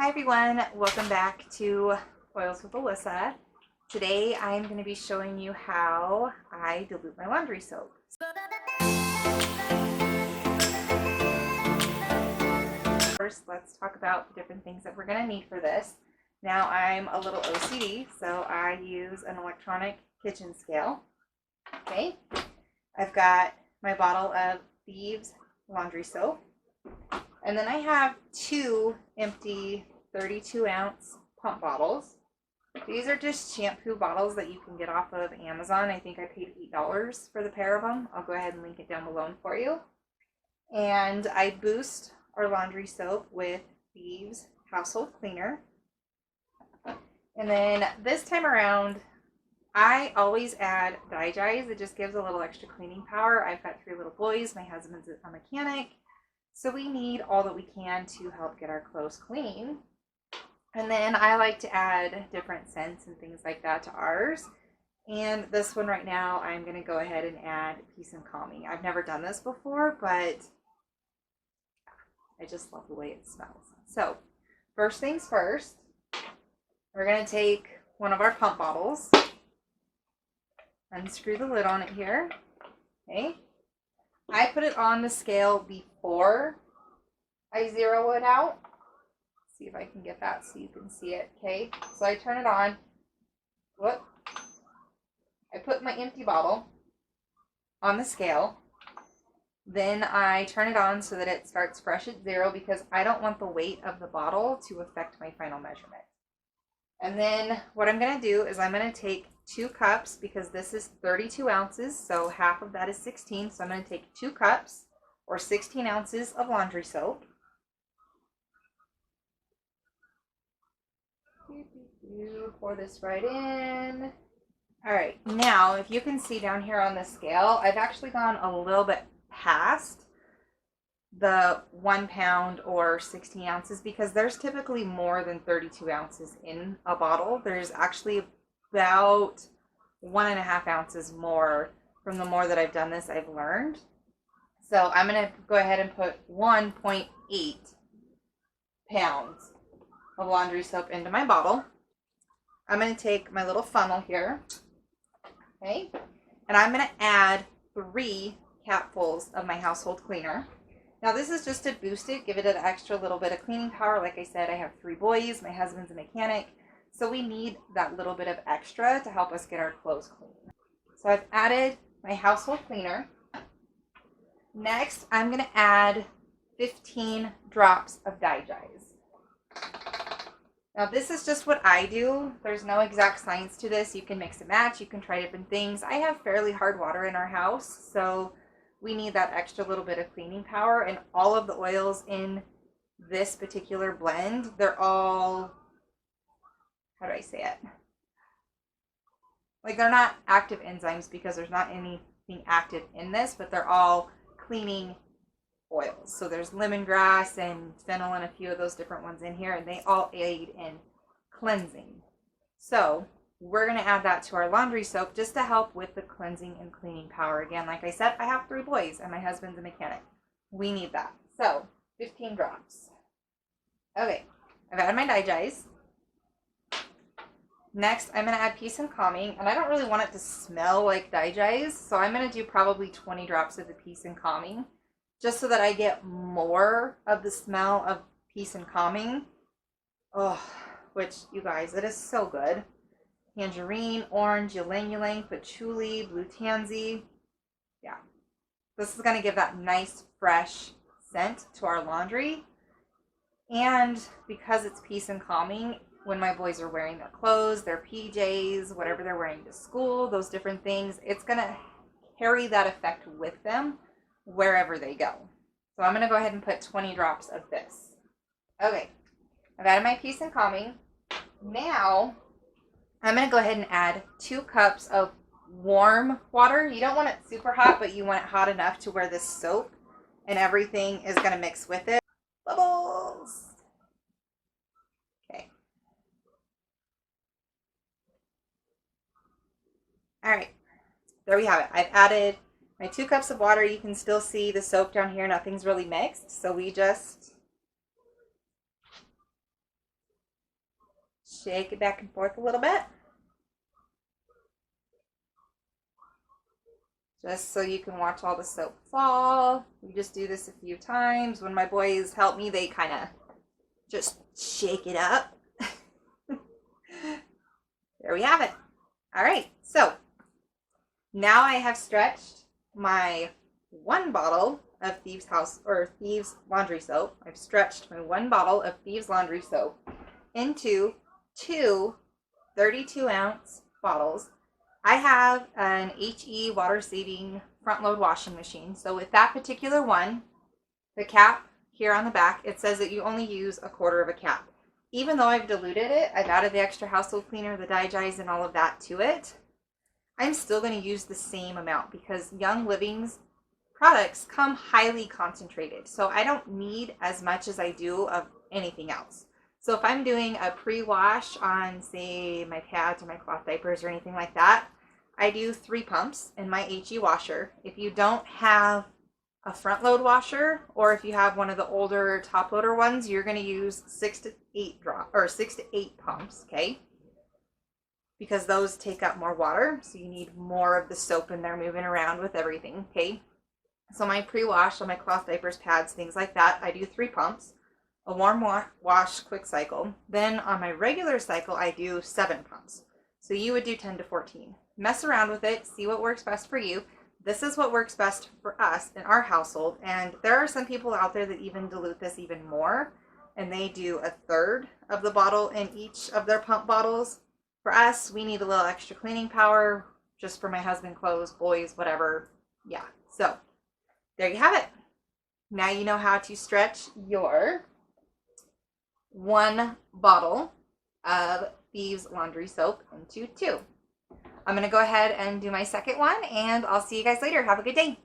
Hi everyone, welcome back to Oils with Alyssa. Today I'm going to be showing you how I dilute my laundry soap. First, let's talk about the different things that we're going to need for this. Now I'm a little OCD, so I use an electronic kitchen scale. Okay, I've got my bottle of Thieves laundry soap. And then I have two empty 32-ounce pump bottles. These are just shampoo bottles that you can get off of Amazon. I think I paid $8 for the pair of them. I'll go ahead and link it down below for you. And I boost our laundry soap with Thieves household cleaner. And then this time around, I always add Dyes. It just gives a little extra cleaning power. I've got 3 little boys. My husband's a mechanic. So we need all that we can to help get our clothes clean. And then I like to add different scents and things like that to ours. And this one right now, I'm going to go ahead and add Peace and Calming. I've never done this before, but I just love the way it smells. So first things first, we're going to take one of our pump bottles, unscrew the lid on it here. Okay. I put it on the scale before I zero it out. See if I can get that so you can see it. Okay, so I turn it on. Whoop. I put my empty bottle on the scale. Then I turn it on so that it starts fresh at 0 because I don't want the weight of the bottle to affect my final measurement. And then what I'm going to do is I'm going to take 2 cups because this is 32 ounces, so half of that is 16. So I'm going to take 2 cups or 16 ounces of laundry soap. Pour this right in. All right, now if you can see down here on the scale, I've actually gone a little bit past the 1 pound or 16 ounces because there's typically more than 32 ounces in a bottle. There's actually about 1.5 ounces more. From the more that I've done this, I've learned. So I'm going to go ahead and put 1.8 pounds of laundry soap into my bottle. I'm going to take my little funnel here, okay, and I'm going to add 3 capfuls of my household cleaner. Now this is just to boost it, give it an extra little bit of cleaning power. Like I said, I have 3 boys, my husband's a mechanic, so we need that little bit of extra to help us get our clothes clean. So I've added my household cleaner. Next, I'm going to add 15 drops of Dyes. Now this is just what I do. There's no exact science to this. You can mix and match. You can try different things. I have fairly hard water in our house, so we need that extra little bit of cleaning power. And all of the oils in this particular blend, they're all, how do I say it? Like they're not active enzymes because there's not anything active in this, but they're all cleaning oils. So there's lemongrass and fennel and a few of those different ones in here, and they all aid in cleansing. So we're going to add that to our laundry soap just to help with the cleansing and cleaning power. Again, like I said, I have 3 boys and my husband's a mechanic. We need that. So 15 drops. Okay, I've added my Dyes. Next, I'm going to add Peace and Calming, and I don't really want it to smell like Dyes, so I'm going to do probably 20 drops of the Peace and Calming, just so that I get more of the smell of Peace and Calming. Oh, which, you guys, it is so good. Tangerine, orange, ylang ylang, patchouli, blue tansy. Yeah. This is going to give that nice, fresh scent to our laundry. And because it's Peace and Calming, when my boys are wearing their clothes, their PJs, whatever they're wearing to school, those different things, it's going to carry that effect with them wherever they go. So I'm going to go ahead and put 20 drops of this. Okay, I've added my Peace and Calming. Now I'm going to go ahead and add 2 cups of warm water. You don't want it super hot, but you want it hot enough to where this soap and everything is going to mix with it. Bubbles! Okay. All right, there we have it. I've added my 2 cups of water. You can still see the soap down here. Nothing's really mixed. So we just shake it back and forth a little bit. Just so you can watch all the soap fall. We just do this a few times. When my boys help me, they kind of just shake it up. There we have it. All right, so now I have stretched my 1 bottle of Thieves laundry soap. I've stretched my 1 bottle of Thieves laundry soap into 2 32-ounce bottles. I have an HE water-saving front-load washing machine. So with that particular one, the cap here on the back, it says that you only use 1/4 of a cap. Even though I've diluted it, I've added the extra household cleaner, the Digize, and all of that to it, I'm still going to use the same amount because Young Living's products come highly concentrated. So I don't need as much as I do of anything else. So if I'm doing a pre-wash on, say, my pads or my cloth diapers or anything like that, I do 3 pumps in my HE washer. If you don't have a front load washer, or if you have one of the older top loader ones, you're going to use 6 to 8 pumps, okay? Because those take up more water, so you need more of the soap in there moving around with everything, okay? So my pre-wash on my cloth diapers, pads, things like that, I do 3 pumps, a warm wash quick cycle. Then on my regular cycle, I do 7 pumps. So you would do 10 to 14. Mess around with it, see what works best for you. This is what works best for us in our household. And there are some people out there that even dilute this even more, and they do 1/3 of the bottle in each of their pump bottles. For us, we need a little extra cleaning power, just for my husband, clothes, boys, whatever. Yeah, so there you have it. Now you know how to stretch your 1 bottle of Thieves laundry soap into 2. I'm going to go ahead and do my second one, and I'll see you guys later. Have a good day.